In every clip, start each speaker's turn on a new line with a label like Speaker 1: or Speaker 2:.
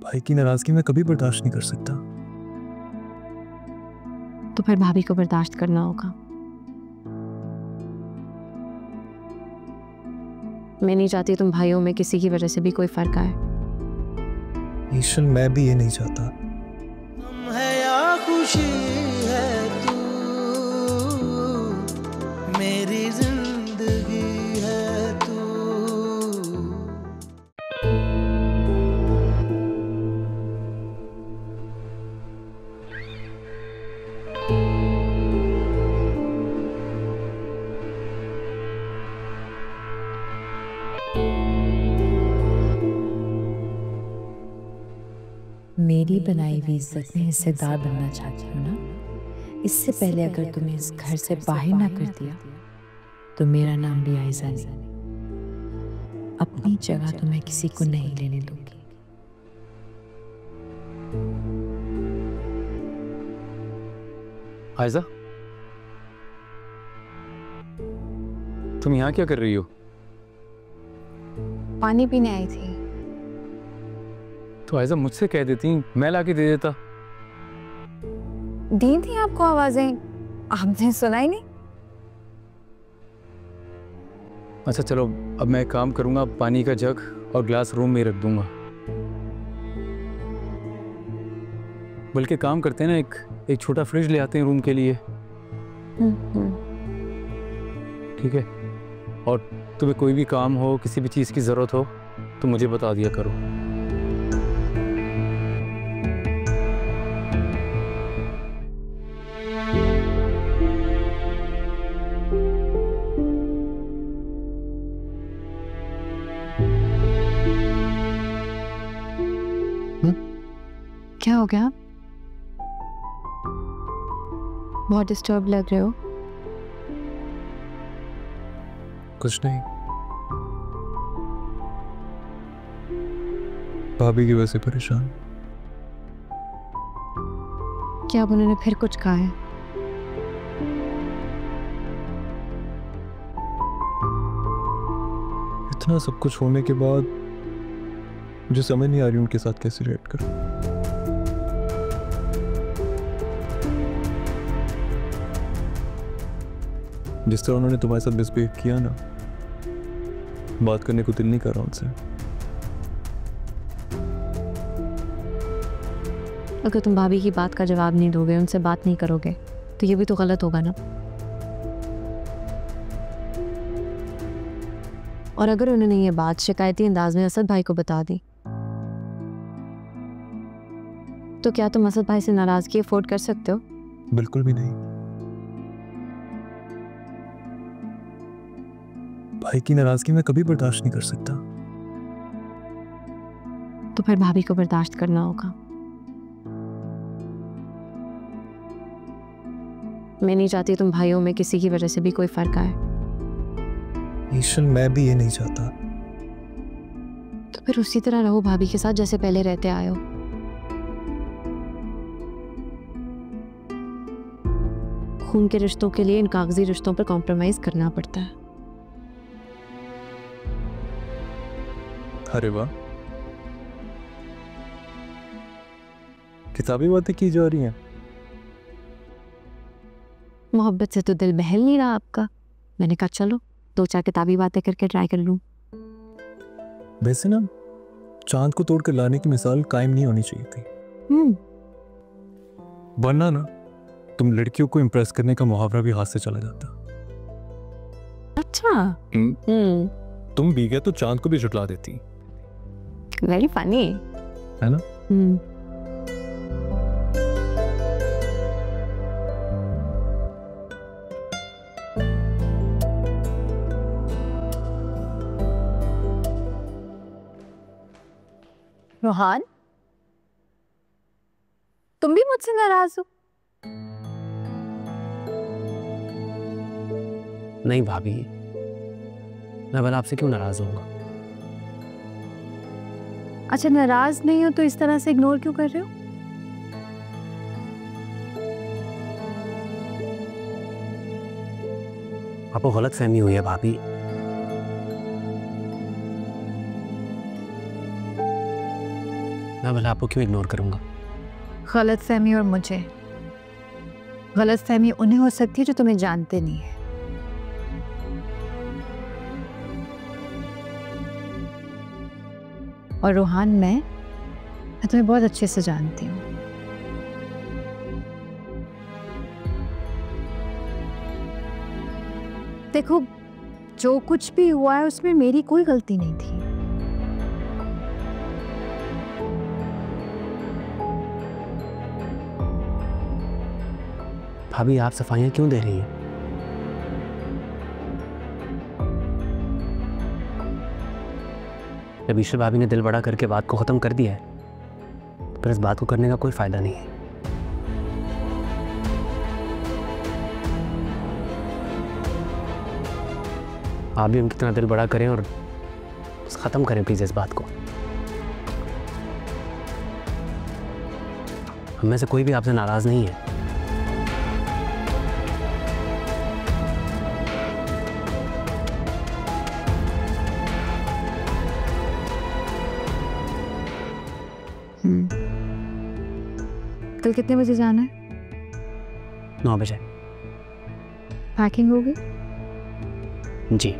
Speaker 1: भाई की नाराजगी मैं कभी बर्दाश्त नहीं कर सकता।
Speaker 2: तो फिर भाभी को बर्दाश्त करना होगा। मैं नहीं चाहती तुम भाइयों में किसी की वजह से भी कोई फर्क आए।
Speaker 1: ईशल, मैं भी ये नहीं चाहता।
Speaker 3: हम है या खुशी है तू, मेरी जिंदगी है तू।
Speaker 4: मेरी बनाई हुई इज्जत में हिस्सेदार बनना चाहती हो ना? इससे पहले अगर तुम्हें इस घर से बाहर ना कर दिया तो मेरा नाम भी आयजा नहीं। अपनी जगह तो मैं किसी को नहीं लेने दूंगी।
Speaker 5: आयजा, तुम यहाँ क्या कर रही हो?
Speaker 2: पानी पीने आई थी।
Speaker 5: तो आयजा मुझसे कह देती, मैं लाके दे देता।
Speaker 2: दी थी आपको आवाजें, आपने सुना ही नहीं।
Speaker 5: अच्छा चलो, अब मैं एक काम करूंगा, पानी का जग और ग्लास रूम में रख दूंगा। बल्कि काम करते हैं ना, एक छोटा फ्रिज ले आते हैं रूम के लिए। ठीक है? और तुम्हें कोई भी काम हो, किसी भी चीज़ की ज़रूरत हो तो मुझे बता दिया करो।
Speaker 2: क्या हो गया? बहुत डिस्टर्ब लग रहे हो।
Speaker 1: कुछ नहीं, भाभी की वजह से परेशान।
Speaker 2: क्या अब उन्होंने फिर कुछ कहा है?
Speaker 1: इतना सब कुछ होने के बाद मुझे समझ नहीं आ रही उनके साथ कैसे रिएक्ट करूं। जिस तरह उन्होंने तुम्हारे साथ मिसबिहेव किया ना, बात करने को दिल नहीं कर रहा उनसे।
Speaker 2: अगर तुम भाभी की बात का जवाब नहीं दोगे, उनसे बात नहीं करोगे, तो ये भी तो गलत होगा ना। और अगर उन्होंने ये बात शिकायती अंदाज में असद भाई को बता दी, तो क्या तुम असद भाई से नाराजगी अफोर्ड कर सकते हो?
Speaker 1: बिल्कुल भी नहीं। भाई की नाराजगी मैं कभी बर्दाश्त नहीं कर सकता।
Speaker 2: तो फिर भाभी को बर्दाश्त करना होगा। मैं नहीं चाहती तुम भाइयों में किसी की वजह से भी कोई फर्क आए।
Speaker 1: ईशल, मैं भी ये नहीं चाहता।
Speaker 2: तो फिर उसी तरह रहो भाभी के साथ जैसे पहले रहते आए हो। खून के रिश्तों के लिए इन कागजी रिश्तों पर कॉम्प्रोमाइज करना पड़ता है।
Speaker 1: अरे वाह, किताबी बातें की जा रही हैं।
Speaker 2: मोहब्बत से तो दिल बहल नहीं रहा आपका। मैंने कहा चलो 2-4 किताबी बातें करके ट्राई कर लूं।
Speaker 1: वैसे ना, चांद को तोड़ कर लाने की मिसाल कायम नहीं होनी चाहिए थी। वरना ना तुम लड़कियों को इम्प्रेस करने का मुहावरा भी हाथ से चला जाता।
Speaker 2: अच्छा।
Speaker 1: तुम भी गए तो चांद को भी जुटला देती।
Speaker 2: वेरी फनी
Speaker 1: है ना?
Speaker 2: रोहान, तुम भी मुझसे नाराज हो?
Speaker 6: नहीं भाभी, मैं भला आपसे क्यों नाराज होऊंगा?
Speaker 2: अच्छा, नाराज नहीं हो तो इस तरह से इग्नोर क्यों कर रहे हो?
Speaker 6: आपको गलत फहमी हुई है भाभी। मैं मैं भला आपको क्यों इग्नोर करूँगा?
Speaker 4: गलत फहमी और मुझे। गलत फहमी उन्हें हो सकती है जो तुम्हें जानते नहीं है। और रोहान, मैं तुम्हें बहुत अच्छे से जानती हूँ। देखो, जो कुछ भी हुआ है उसमें मेरी कोई गलती नहीं थी।
Speaker 6: भाभी, आप सफाइयाँ क्यों दे रही हैं? जब ईश्वर भाभी ने दिल बड़ा करके बात को ख़त्म कर दिया है, फिर इस बात को करने का कोई फ़ायदा नहीं है। आप भी उनकी तरह दिल बड़ा करें और ख़त्म करें प्लीज़ इस बात को। हम में से कोई भी आपसे नाराज़ नहीं है।
Speaker 4: कल कितने बजे जाना है?
Speaker 6: 9 बजे।
Speaker 4: पैकिंग होगी?
Speaker 6: जी।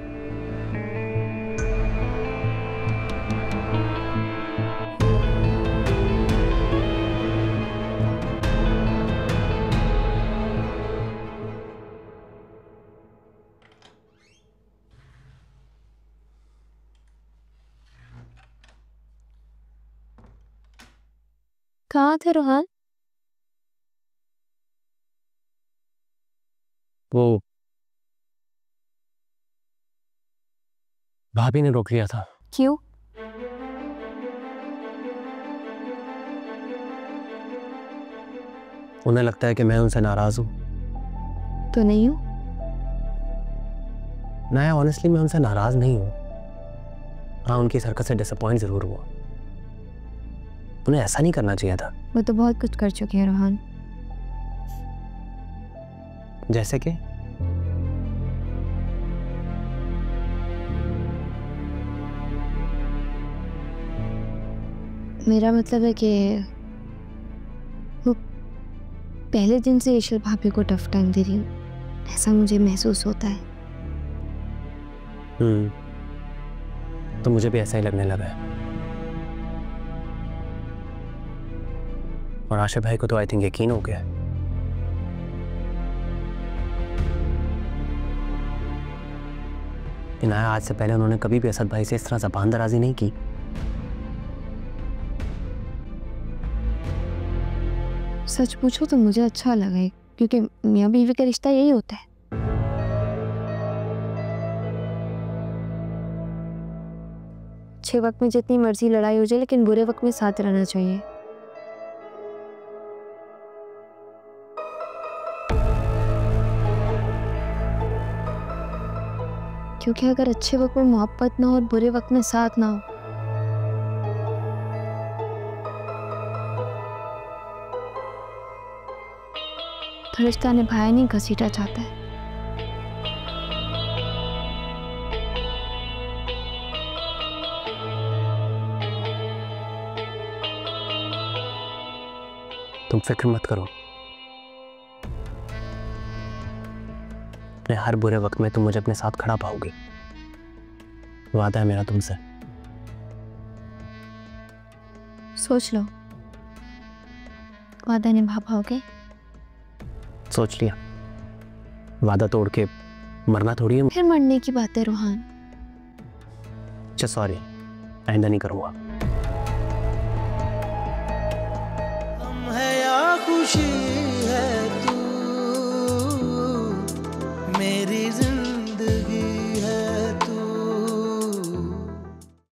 Speaker 2: कहाँ थे रोहान?
Speaker 6: वो भाभी ने रोक लिया था।
Speaker 2: क्यों?
Speaker 6: उन्हें लगता है कि मैं उनसे नाराज हूं।
Speaker 2: तो नहीं हूँ।
Speaker 6: ना, ऑनेस्टली मैं उनसे नाराज नहीं हूं। हाँ, उनकी इस हरकत से डिसअपॉइंट जरूर हुआ। उन्हें ऐसा नहीं करना चाहिए था।
Speaker 2: वो तो बहुत कुछ कर चुके हैं रोहान।
Speaker 6: जैसे कि
Speaker 2: मेरा मतलब है कि वो पहले दिन से ईश्वर भाभी को टफ टाइम दे रही हूँ, ऐसा मुझे महसूस होता है।
Speaker 6: तो मुझे भी ऐसा ही लगने लगा है। और आशिफ भाई को तो आई थिंक यकीन हो गया। इनाया, आज से पहले उन्होंने कभी भी असद भाई से इस तरह ज़बान दराजी नहीं की।
Speaker 2: सच पूछो तो मुझे अच्छा लगा है, क्योंकि मियाँ बीवी का रिश्ता यही होता है। अच्छे वक्त में जितनी मर्जी लड़ाई हो जाए, लेकिन बुरे वक्त में साथ रहना चाहिए। क्योंकि अगर अच्छे वक्त में मोहब्बत ना हो और बुरे वक्त में साथ ना हो, तो रिश्ता निभाया नहीं, घसीटा जाता है।
Speaker 6: तुम फिक्र मत करो। अपने हर बुरे वक्त में तुम मुझे अपने साथ खड़ा पाओगे। वादा है मेरा तुमसे।
Speaker 2: सोच लो, वादा निभा पाओगे?
Speaker 6: सोच लिया। वादा तोड़ के मरना थोड़ी है।
Speaker 2: फिर मरने की बात है रोहान।
Speaker 6: अच्छा सॉरी, आइंदा नहीं करूँगा।
Speaker 3: हम है या खुशी